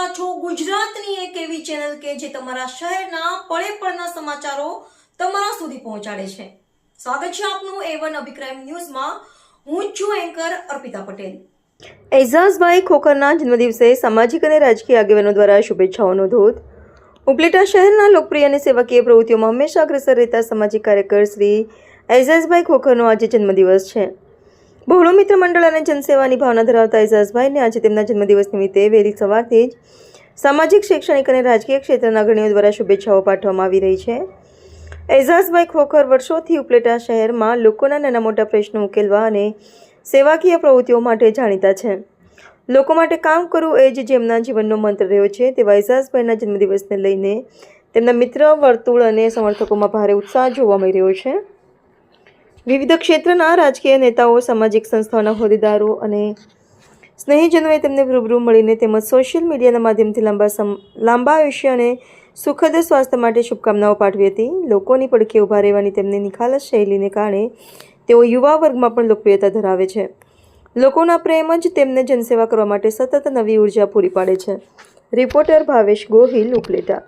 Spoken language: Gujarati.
રહ્યા છો ગુજરાતની એક એવી ચેનલ કે જે તમારા શહેરના પળે પળના સમાચારો તમારા સુધી પહોંચાડે છે। સ્વાગત છે આપનું A1 અભિક્રાઇમ ન્યૂઝમાં। હું છું એન્કર અર્પિતા પટેલ। એઝાઝભાઈ ખોખરના જન્મદિવસે સામાજિક અને રાજકીય આગેવાનો દ્વારા શુભેચ્છાઓનો ધોધ। ઉપલેટા શહેરના લોકપ્રિય અને સેવાકીય પ્રવૃત્તિઓમાં હંમેશા અગ્રેસર રહેતા સામાજિક કાર્યકર શ્રી એઝાઝભાઈ ખોખરનો આજે જન્મદિવસ છે। બહોળો મિત્ર મંડળ અને જનસેવાની ભાવના ધરાવતા એઝાઝભાઈને આજે તેમના જન્મદિવસ નિમિત્તે વહેલી સવારથી જ સામાજિક, શૈક્ષણિક અને રાજકીય ક્ષેત્રના અગ્રણીઓ દ્વારા શુભેચ્છાઓ પાઠવવામાં આવી રહી છે। એઝાઝભાઈ ખોખર વર્ષોથી ઉપલેટા શહેરમાં લોકોના નાના મોટા પ્રશ્નો ઉકેલવા અને સેવાકીય પ્રવૃત્તિઓ માટે જાણીતા છે। લોકો માટે કામ કરવું એ જ જેમના જીવનનો મંત્ર રહ્યો છે। તેવા એઝાઝભાઈના જન્મદિવસને લઈને તેમના મિત્ર વર્તુળ અને સમર્થકોમાં ભારે ઉત્સાહ જોવા મળી રહ્યો છે। વિવિધ ક્ષેત્રના રાજકીય નેતાઓ, સામાજિક સંસ્થાઓના હોદ્દેદારો અને સ્નેહીજનોએ તેમને રૂબરૂ મળીને તેમજ સોશિયલ મીડિયાના માધ્યમથી લાંબા આયુષ્ય અને સુખદ સ્વાસ્થ્ય માટે શુભકામનાઓ પાઠવી હતી। લોકોની પડખે ઊભા રહેવાની તેમની નિખાલસ શૈલીને કારણે તેઓ યુવા વર્ગમાં પણ લોકપ્રિયતા ધરાવે છે। લોકોના પ્રેમ જ તેમને જનસેવા કરવા માટે સતત નવી ઉર્જા પૂરી પાડે છે। રિપોર્ટર ભાવેશ ગોહિલ, ઉપલેટા।